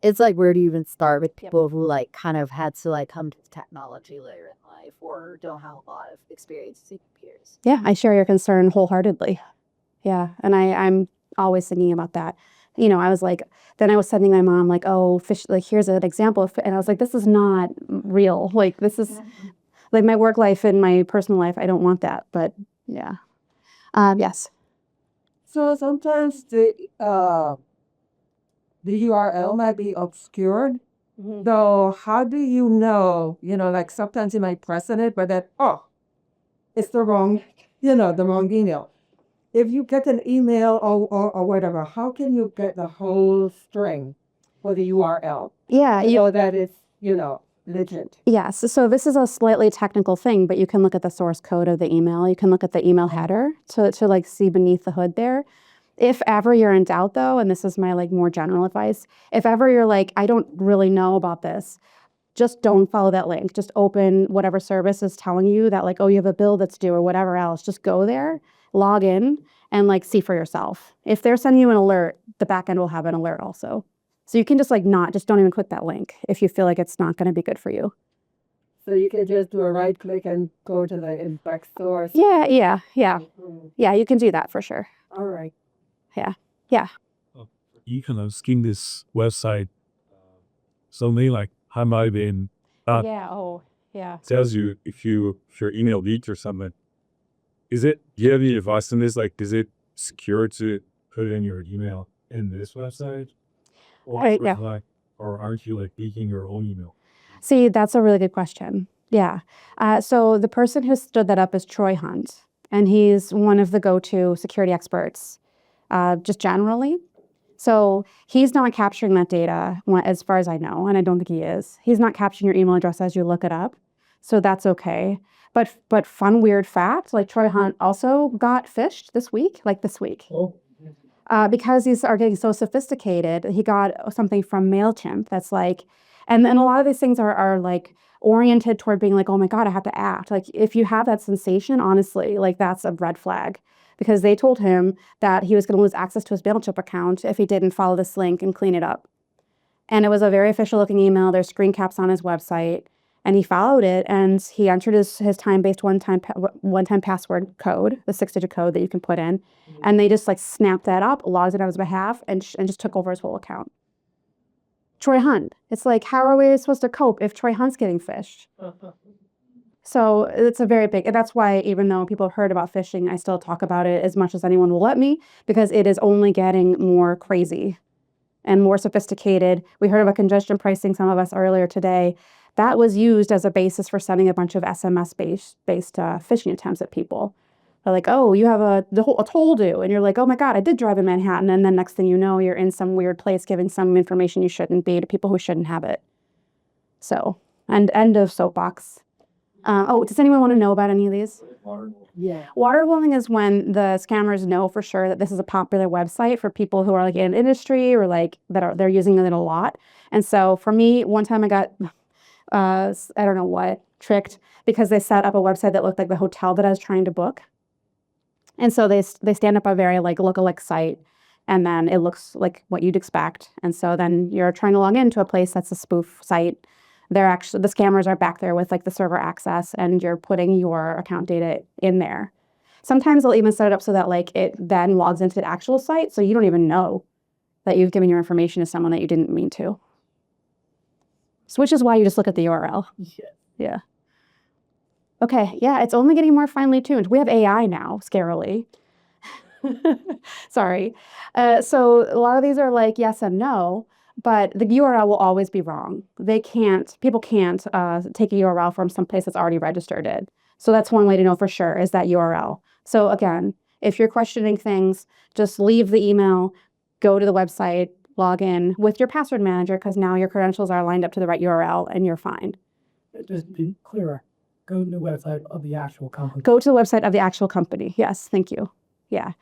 where do you even start with people who like kind of had to like come to technology later in life or don't have a lot of experience using computers. Yeah, I share your concern wholeheartedly. Yeah, and I'm always thinking about that. You know, I was like, then I was sending my mom like, oh, fish, like here's an example of, and I was like, this is not real. Like this is like my work life and my personal life. I don't want that, but yeah. Yes. So sometimes the URL might be obscured. So how do you know, like sometimes you might press on it, but then, oh, it's the wrong, the wrong email. If you get an email or whatever, how can you get the whole string for the URL? Yeah. You know that it's, legit. Yes. So this is a slightly technical thing, but you can look at the source code of the email. You can look at the email header to like see beneath the hood there. If ever you're in doubt though, and this is my like more general advice, if ever you're like, I don't really know about this, just don't follow that link. Just open whatever service is telling you that like, oh, you have a bill that's due or whatever else. Just go there, log in, and like see for yourself. If they're sending you an alert, the backend will have an alert also. So you can just like don't even click that link if you feel like it's not going to be good for you. So you can just do a right click and go to the impact source. Yeah. Mhm. Yeah, you can do that for sure. All right. you kind of skim this website, something like how might have been Yeah. Oh, yeah. tells you if your email leaked or something. Do you have any advice on this? Like, is it secure to put in your email in this website? Or, Yeah. or aren't you like leaking your own email? See, that's a really good question. Yeah. So the person who stood that up is Troy Hunt, and he's one of the go-to security experts, just generally. So he's not capturing that data, as far as I know, and I don't think he is. He's not capturing your email address as you look it up, so that's okay. But fun, weird fact, like Troy Hunt also got phished this week. Oh. Because these are getting so sophisticated, he got something from MailChimp that's like, and then a lot of these things are like oriented toward being like, oh my God, I have to act. Like if you have that sensation, honestly, like that's a red flag because they told him that he was going to lose access to his MailChimp account if he didn't follow this link and clean it up. And it was a very official looking email. There's screen caps on his website. And he followed it and he entered his time-based one-time password code, the 6-digit code that you can put in. And they just like snapped that up, logged it on his behalf, and just took over his whole account. Troy Hunt. It's like, how are we supposed to cope if Troy Hunt's getting phished? So it's a very big, and that's why even though people have heard about phishing, I still talk about it as much as anyone will let me, because it is only getting more crazy and more sophisticated. We heard about congestion pricing, some of us earlier today. That was used as a basis for sending a bunch of SMS-based phishing attempts at people. They're like, oh, you have a toll due. And you're like, oh my God, I did drive in Manhattan. And then next thing you know, you're in some weird place giving some information you shouldn't be to people who shouldn't have it. So, and end of soapbox. Does anyone want to know about any of these? Yeah. Waterfalling is when the scammers know for sure that this is a popular website for people who are like in industry or like they're using it a lot. And so for me, one time I got I don't know what, tricked because they set up a website that looked like the hotel that I was trying to book. And so they stand up a very like lookalike site, and then it looks like what you'd expect. And so then you're trying to log into a place that's a spoof site. They're actually, the scammers are back there with like the server access, and you're putting your account data in there. Sometimes they'll even set it up so that like it then logs into the actual site, so you don't even know that you've given your information to someone that you didn't mean to. So which is why you just look at the URL. Yeah. Okay, yeah, it's only getting more finely tuned. We have AI now, scarily. Sorry. So a lot of these are like yes and no, but the URL will always be wrong. People can't take a URL from some place that's already registered it. So that's one way to know for sure is that URL. So again, if you're questioning things, just leave the email, go to the website, log in with your password manager, because now your credentials are lined up to the right URL and you're fine. Just be clearer. Go to the website of the actual company. Go to the website of the actual company. Yes, thank you. Yeah.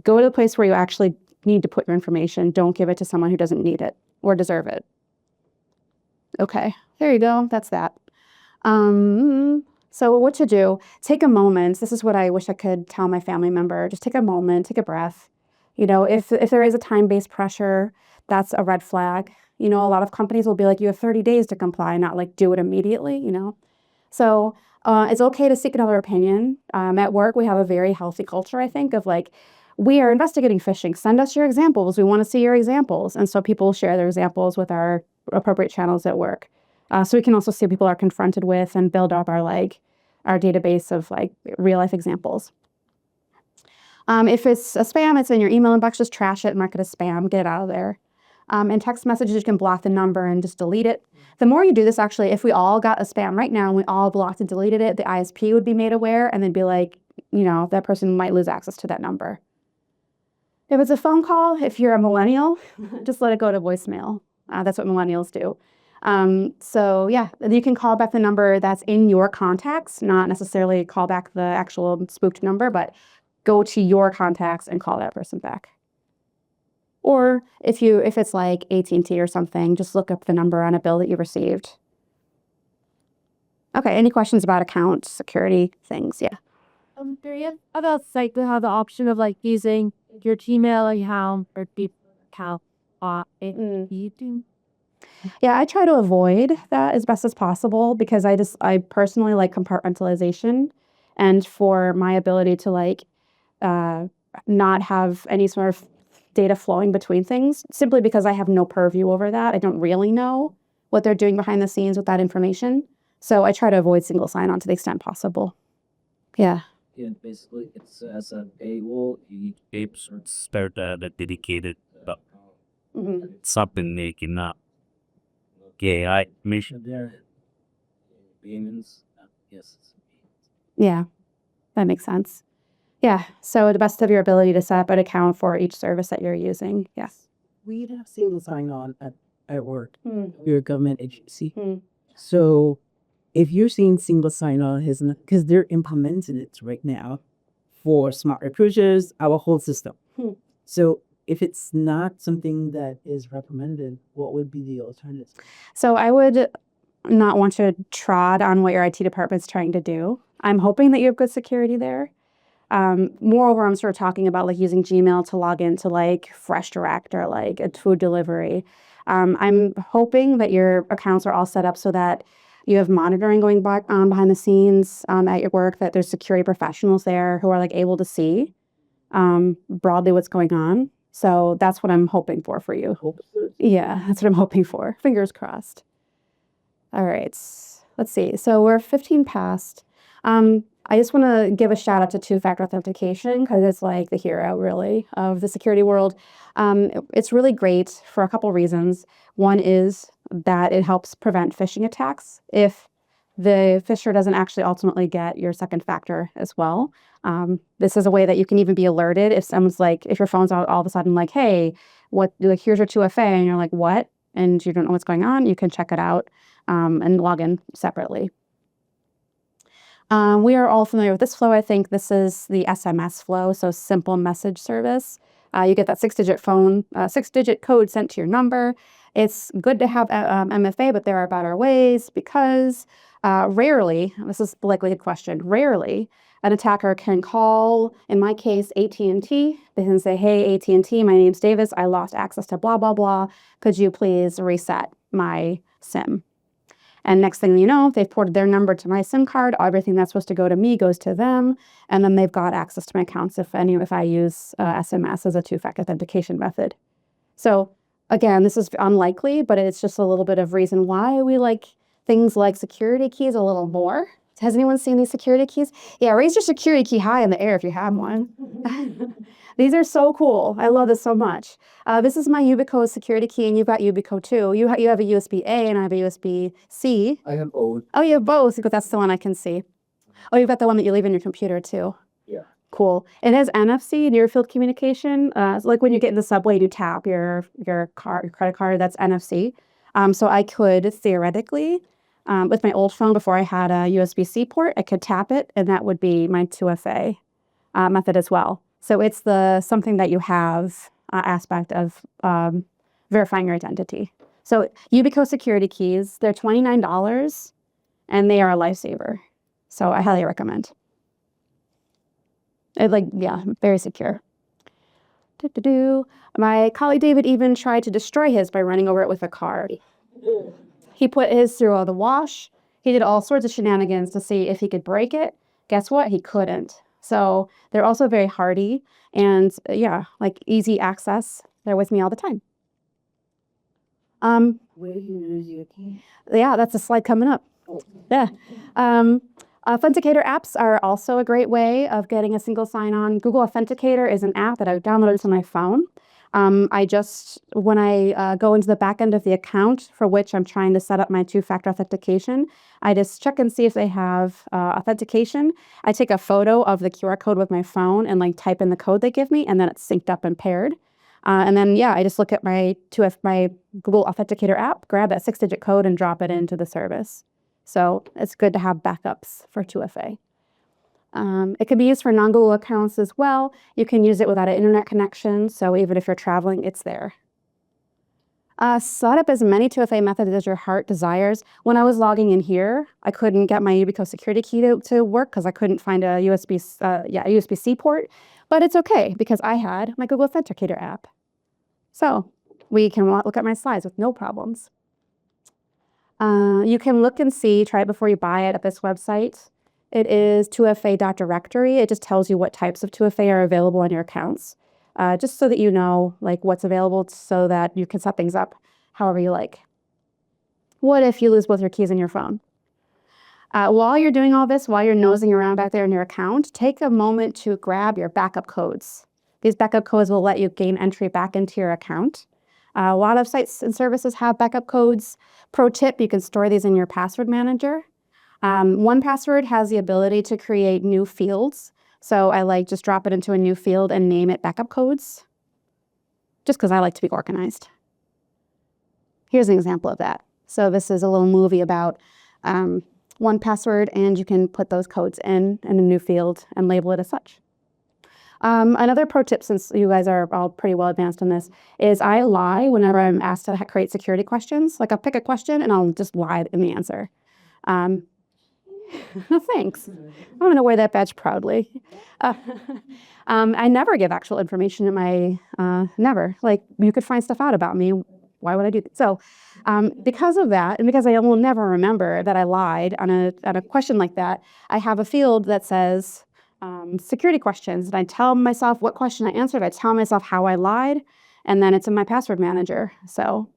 Go to the place where you actually need to put your information. Don't give it to someone who doesn't need it or deserve it. Okay, there you go. That's that. So what to do? Take a moment. This is what I wish I could tell my family member. Just take a moment, take a breath. You know, if there is a time-based pressure, that's a red flag. You know, a lot of companies will be like, you have 30 days to comply, not like do it immediately, you know. So it's okay to seek another opinion. At work, we have a very healthy culture, I think, of like, we are investigating phishing. Send us your examples. We want to see your examples. And so people share their examples with our appropriate channels at work. So we can also see what people are confronted with and build up our database of like real life examples. If it's a spam, it's in your email inbox, just trash it, mark it as spam, get it out of there. In text messages, you can block the number and just delete it. The more you do this, actually, if we all got a spam right now and we all blocked and deleted it, the ISP would be made aware and they'd be like, you know, that person might lose access to that number. If it's a phone call, if you're a millennial, just let it go to voicemail. That's what millennials do. So yeah, you can call back the number that's in your contacts, not necessarily call back the actual spooked number, but go to your contacts and call that person back. Or if it's like AT&T or something, just look up the number on a bill that you received. Okay, any questions about account security things? Yeah. Curious about sites that have the option of like using your Gmail account or deep account. Yeah, I try to avoid that as best as possible because I personally like compartmentalization, and for my ability to like not have any sort of data flowing between things, simply because I have no purview over that. I don't really know what they're doing behind the scenes with that information. So I try to avoid single sign-on to the extent possible. Yeah. Yeah, basically, it's as a paywall, you need to pay spare the dedicated something making up. Okay, I mentioned there payments. Yes. Yeah, that makes sense. Yeah, so the best of your ability to set up an account for each service that you're using. Yes. We have single sign-on at work. Mm. We're a government agency. Mm. So if you're seeing single sign-on, because they're implementing it right now for smart recruiters, our whole system. So if it's not something that is recommended, what would be the alternative? So I would not want to trod on what your IT department's trying to do. I'm hoping that you have good security there. Moreover, I'm sort of talking about like using Gmail to log into like Fresh Direct or like a food delivery. I'm hoping that your accounts are all set up so that you have monitoring going back on behind the scenes at your work, that there's security professionals there who are like able to see broadly what's going on. So that's what I'm hoping for you. Yeah, that's what I'm hoping for. Fingers crossed. All right. let's see. So we're 15 past. I just want to give a shout out to two-factor authentication because it's like the hero, really, of the security world. It's really great for a couple reasons. One is that it helps prevent phishing attacks if the phisher doesn't actually ultimately get your second factor as well. This is a way that you can even be alerted if someone's like, if your phone's all of a sudden like, hey, here's your 2FA, and you're like, what? And you don't know what's going on, you can check it out and log in separately. We are all familiar with this flow. I think this is the SMS flow, so simple message service. You get that 6-digit code sent to your number. It's good to have MFA, but there are better ways because rarely, this is likely a question, rarely an attacker can call, in my case, AT&T. They can say, hey, AT&T, my name's Davis. I lost access to blah, blah, blah. Could you please reset my SIM? And next thing you know, they've ported their number to my SIM card. Everything that's supposed to go to me goes to them. And then they've got access to my accounts if I use SMS as a two-factor authentication method. So again, this is unlikely, but it's just a little bit of reason why we like things like security keys a little more. Has anyone seen these security keys? Yeah, raise your security key high in the air if you have one. These are so cool. I love this so much. This is my Yubico security key, and you've got Yubico too. You have a USB-A, and I have a USB-C. I have both. Oh, you have both, but that's the one I can see. Oh, you've got the one that you leave in your computer too. Yeah. Cool. It has NFC, near field communication. Like when you get in the subway, you tap your credit card. That's NFC. So I could theoretically, with my old phone before I had a USB-C port, I could tap it, and that would be my 2FA method as well. So it's the something that you have aspect of verifying your identity. So Yubico security keys, they're $29, and they are a lifesaver. So I highly recommend. Very secure. My colleague David even tried to destroy his by running over it with a car. He put his through all the wash. He did all sorts of shenanigans to see if he could break it. Guess what? He couldn't. So they're also very hardy and easy access. They're with me all the time. Where do you lose your key? Yeah, that's a slide coming up. Yeah. Authenticator apps are also a great way of getting a single sign-on. Google Authenticator is an app that I've downloaded to my phone. When I go into the back end of the account for which I'm trying to set up my two-factor authentication, I just check and see if they have authentication. I take a photo of the QR code with my phone and type in the code they give me, and then it's synced up and paired. And then I just look at my Google Authenticator app, grab that 6-digit code, and drop it into the service. So it's good to have backups for 2FA. It can be used for non-Google accounts as well. You can use it without an internet connection, so even if you're traveling, it's there. Set up as many 2FA methods as your heart desires. When I was logging in here, I couldn't get my Yubico security key to work because I couldn't find a USB-C port, but it's okay because I had my Google Authenticator app. So we can look at my slides with no problems. You can look and see, try it before you buy it at this website. It is 2FA.directory. It just tells you what types of 2FA are available on your accounts, just so that you know what's available so that you can set things up however you like. What if you lose both your keys and your phone? While you're doing all this, while you're nosing around back there in your account, take a moment to grab your backup codes. These backup codes will let you gain entry back into your account. A lot of sites and services have backup codes. Pro tip, you can store these in your password manager. 1Password has the ability to create new fields. So I just drop it into a new field and name it backup codes, just because I like to be organized. Here's an example of that. So this is a little movie about 1Password, and you can put those codes in a new field and label it as such. Another pro tip, since you guys are all pretty well advanced on this, is I lie whenever I'm asked to create security questions. I'll pick a question and I'll just lie in the answer. Thanks. I'm going to wear that badge proudly. I never give actual information in my, never. You could find stuff out about me. Why would I do that? So because of that, and because I will never remember that I lied on a question like that, I have a field that says security questions. And I tell myself what question I answered. I tell myself how I lied, and then it's in my password manager. So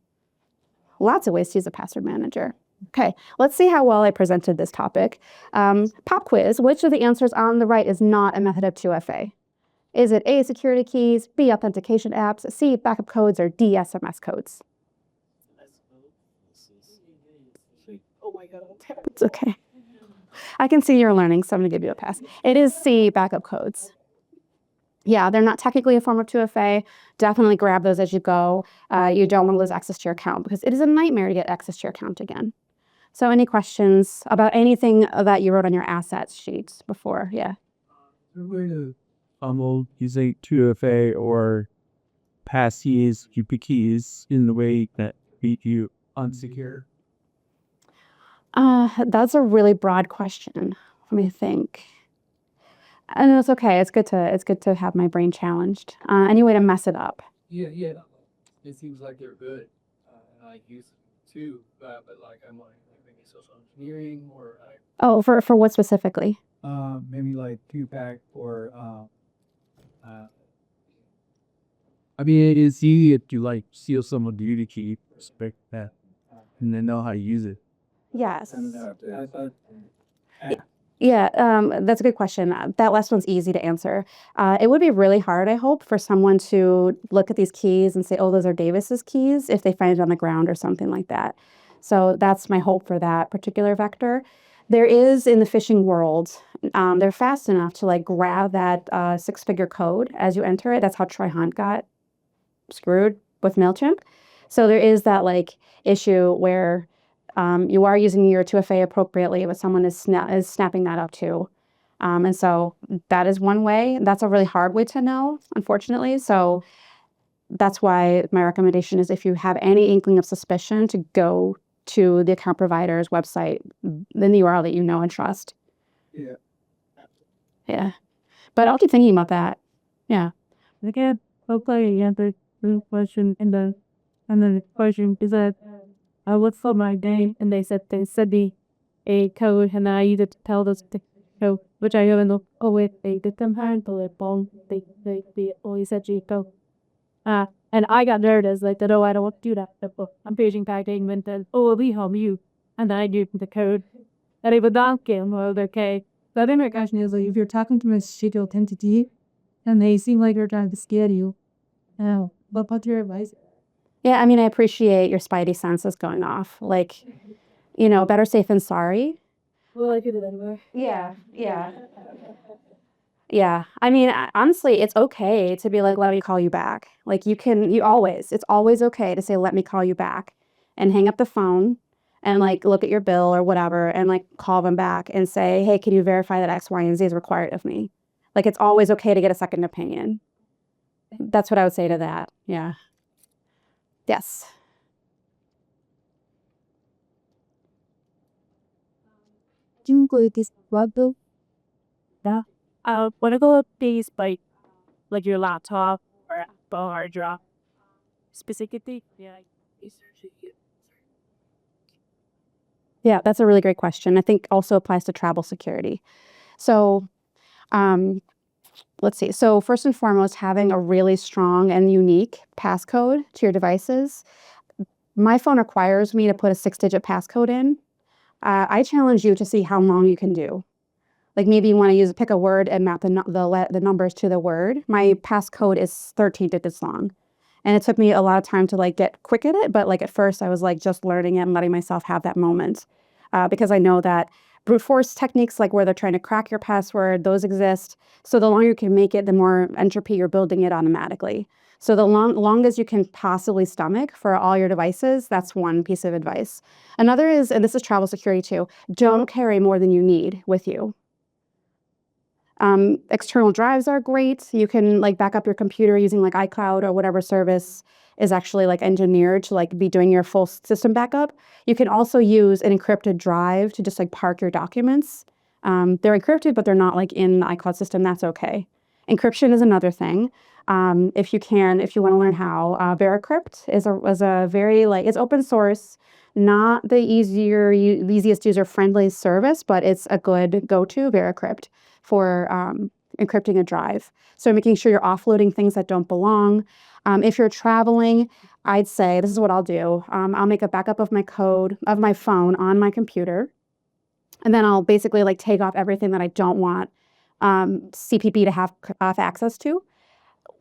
lots of ways to use a password manager. Okay, let's see how well I presented this topic. Pop quiz. Which of the answers on the right is not a method of 2FA? Is it A, security keys, B, authentication apps, C, backup codes, or D, SMS codes? Oh my god. It's okay. I can see you're learning, so I'm going to give you a pass. It is C, backup codes. Yeah, they're not technically a form of 2FA. Definitely grab those as you go. You don't want to lose access to your account because it is a nightmare to get access to your account again. So any questions about anything that you wrote on your assets sheets before? Yeah. Way to using 2FA or pass keys, UP keys in the way that beat you unsecure? That's a really broad question. Let me think. And it's okay. It's good to have my brain challenged. Any way to mess it up? Yeah. It seems like they're good. And I use them too, but like I'm like maybe social engineering or Oh, for what specifically? Maybe like 2FAC or I mean, it's easy to like steal someone's duty key, respect that, and then know how to use it. Yes. I thought Yeah, that's a good question. That last one's easy to answer. It would be really hard, I hope, for someone to look at these keys and say, oh, those are Davis's keys, if they find it on the ground or something like that. So that's my hope for that particular vector. There is, in the phishing world, they're fast enough to like grab that 6-figure code as you enter it. That's how Troy Hunt got screwed with MailChimp. So there is that like issue where you are using your 2FA appropriately, but someone is snapping that up too. And so that is one way. That's a really hard way to know, unfortunately. So that's why my recommendation is if you have any inkling of suspicion to go to the account provider's website, then the URL that you know and trust. Yeah. Yeah. But I'll keep thinking about that. Yeah. Again, hopefully you answered the question and the question is that I looked for my name and they sent me a code and I used it to tell those the code, which I haven't looked. Oh wait, they did them hard, but they bomb they always said you go. And I got nervous, like that, oh I don't want to do that. But I'm paging back and then oh we home you and then I knew the code. And it was not game well okay. The other question is like if you're talking to a scheduled entity and they seem like they're trying to scare you. What's your advice? Yeah, I mean, I appreciate your spidey senses going off. Like, you know, better safe than sorry. Well, I did it anyway. Yeah. Yeah. I mean, honestly, it's okay to be like, let me call you back. Like it's always okay to say, let me call you back and hang up the phone and like look at your bill or whatever and like call them back and say, hey, can you verify that X, Y, and Z is required of me? Like, it's always okay to get a second opinion. That's what I would say to that. Yeah. Yes. Include this bubble. Yeah. When I go up these like your laptop or Apple hard drive, specifically, yeah. Yeah, that's a really great question. I think also applies to travel security. So, let's see. So first and foremost, having a really strong and unique passcode to your devices. My phone requires me to put a 6-digit passcode in. I challenge you to see how long you can do. Like maybe you want to pick a word and map the numbers to the word. My passcode is 13 digits long. And it took me a lot of time to like get quick at it. But like at first I was like just learning it and letting myself have that moment. Because I know that brute force techniques like where they're trying to crack your password, those exist. So the longer you can make it, the more entropy you're building it automatically. So the longest you can possibly stomach for all your devices, that's one piece of advice. Another is, and this is travel security too, don't carry more than you need with you. External drives are great. You can like back up your computer using like iCloud or whatever service is actually like engineered to like be doing your full system backup. You can also use an encrypted drive to just like park your documents. They're encrypted, but they're not like in the iCloud system. That's okay. Encryption is another thing. If you want to learn how, Veracrypt is a very like, it's open source, not the easiest user-friendly service, but it's a good go-to, Veracrypt, for encrypting a drive. So making sure you're offloading things that don't belong. If you're traveling, I'd say this is what I'll do. I'll make a backup of my code of my phone on my computer, and then I'll basically like take off everything that I don't want CPP to have access to.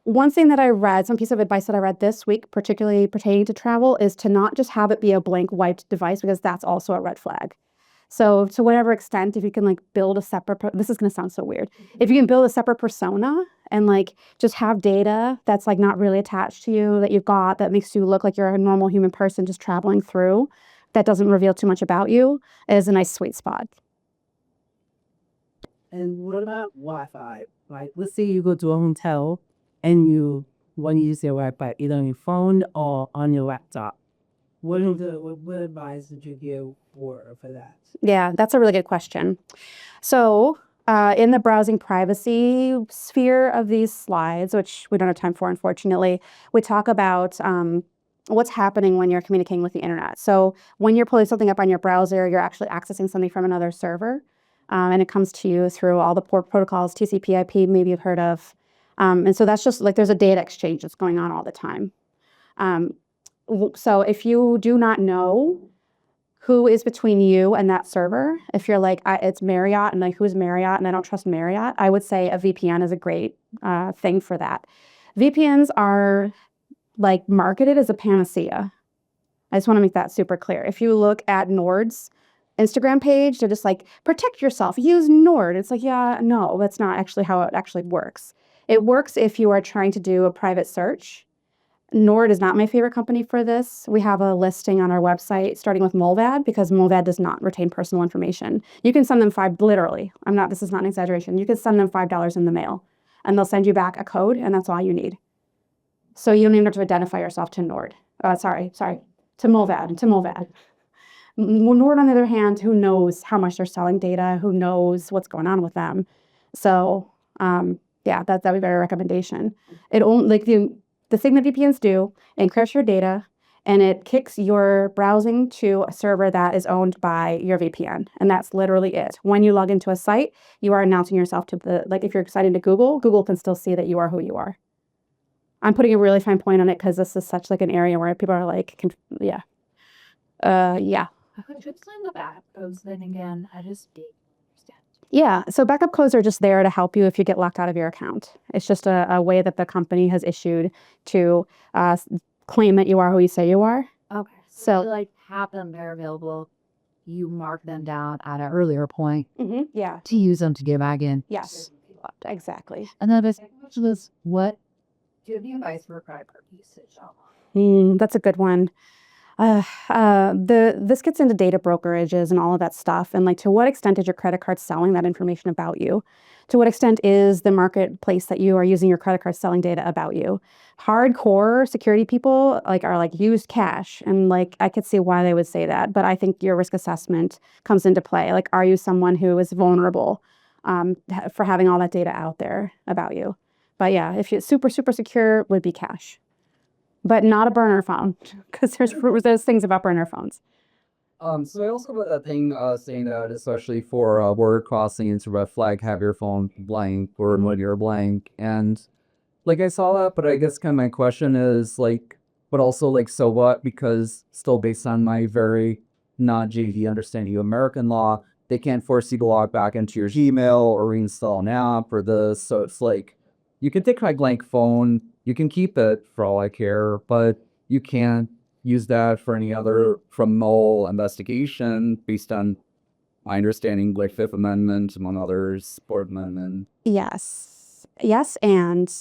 One thing that I read, some piece of advice that I read this week, particularly pertaining to travel, is to not just have it be a blank wiped device, because that's also a red flag. So to whatever extent, if you can like build a separate, this is going to sound so weird. If you can build a separate persona and like just have data that's like not really attached to you that you've got, that makes you look like you're a normal human person just traveling through, that doesn't reveal too much about you, is a nice sweet spot. And what about Wi-Fi? Like, let's say you go to a hotel and you want to use your Wi-Fi either on your phone or on your laptop. What advice would you give for that? Yeah, that's a really good question. So in the browsing privacy sphere of these slides, which we don't have time for, unfortunately, we talk about what's happening when you're communicating with the internet. So when you're pulling something up on your browser, you're actually accessing something from another server, and it comes to you through all the port protocols, TCP/IP, maybe you've heard of. And so that's just like there's a data exchange that's going on all the time. So if you do not know who is between you and that server, if you're like, it's Marriott, and like, who's Marriott, and I don't trust Marriott, I would say a VPN is a great thing for that. VPNs are like marketed as a panacea. I just want to make that super clear. If you look at Nord's Instagram page, they're just like, protect yourself, use Nord. It's like, yeah, no, that's not actually how it actually works. It works if you are trying to do a private search. Nord is not my favorite company for this. We have a listing on our website starting with Molvad, because Molvad does not retain personal information. You can send them literally, this is not an exaggeration. You can send them $5 in the mail and they'll send you back a code, and that's all you need. So you don't even have to identify yourself to Nord. To Molvad. Nord, on the other hand, who knows how much they're selling data, who knows what's going on with them. So yeah, that would be my recommendation. It only, like the thing that VPNs do, it encrypts your data, and it kicks your browsing to a server that is owned by your VPN. And that's literally it. When you log into a site, you are announcing yourself to like if you're signed into Google, Google can still see that you are who you are. I'm putting a really fine point on it because this is such like an area where people are like, yeah. Could you explain the backup codes then again? I just didn't understand. Yeah, so backup codes are just there to help you if you get locked out of your account. It's just a way that the company has issued to claim that you are who you say you are. Okay. So So like have them there available. You mark them down at an earlier point yeah, to use them to get back in. yes, exactly. And then the second question is, what do you have any advice for private usage? That's a good one. This gets into data brokerages and all of that stuff. And like, to what extent is your credit card selling that information about you? To what extent is the marketplace that you are using your credit card selling data about you? Hardcore security people are use cash. And like, I could see why they would say that, but I think your risk assessment comes into play. Like, are you someone who is vulnerable for having all that data out there about you? But yeah, if you're super, super secure, would be cash. But not a burner phone, because there's things about burner phones. So I also read a thing saying that especially for border crossing, it's a red flag, have your phone blank or when you're blank. And like I saw that, but I guess kind of my question is like, but also like, so what? Because still based on my very not JV understanding of American law, they can't force you to log back into your Gmail or reinstall an app or this. So it's like, you can take my blank phone, you can keep it for all I care, but you can't use that for any other criminal investigation based on my understanding, like Fifth Amendment, among others, Fourth Amendment. Yes, and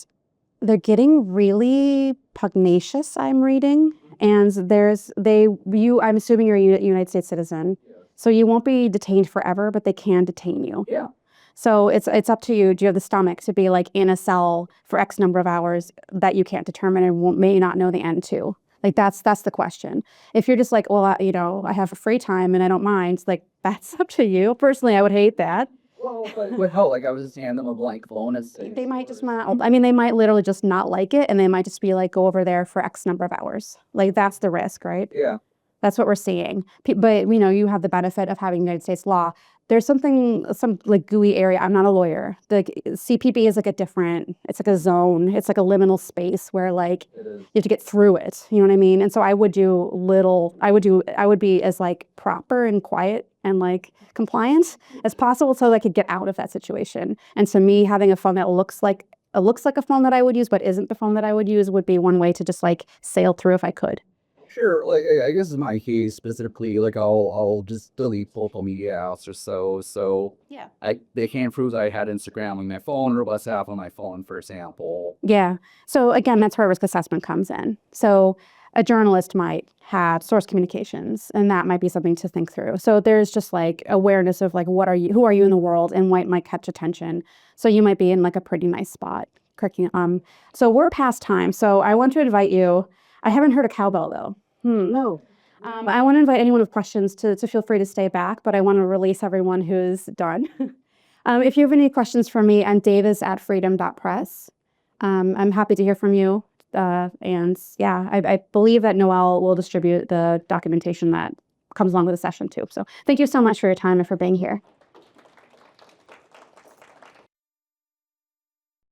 they're getting really pugnacious, I'm reading. And I'm assuming you're a United States citizen, so you won't be detained forever, but they can detain you. Yeah. So it's up to you. Do you have the stomach to be like in a cell for X number of hours that you can't determine and may not know the end to? Like that's the question. If you're just like, well, I have free time and I don't mind, like that's up to you. Personally, I would hate that. Well, but it would help. Like I was just handing them a blank phone. They might just not. I mean, they might literally just not like it, and they might just be like, go over there for X number of hours. Like that's the risk, right? Yeah. That's what we're seeing. But you have the benefit of having United States law. there's some like gooey area. I'm not a lawyer. The CPB is like it's like a zone. It's like a liminal space where like you have to get through it. You know what I mean? And so I would be as like proper and quiet and like compliant as possible so that I could get out of that situation. And so me having a phone that looks like a phone that I would use but isn't the phone that I would use would be one way to just like sail through if I could. Sure, like I guess in my case specifically, like I'll just delete social media apps or so. So Yeah. they can't prove that I had Instagram on my phone or WhatsApp on my phone, for example. Yeah. So again, that's where risk assessment comes in. So a journalist might have source communications, and that might be something to think through. So there's just like awareness of like who are you in the world, and what might catch attention. So you might be in like a pretty nice spot. So we're past time. So I want to invite you. I haven't heard a cowbell though. No. I want to invite anyone with questions to feel free to stay back, but I want to release everyone who's done. If you have any questions for me, I'm davis@freedom.press. I'm happy to hear from you. And yeah, I believe that Noelle will distribute the documentation that comes along with the session too. So thank you so much for your time and for being here.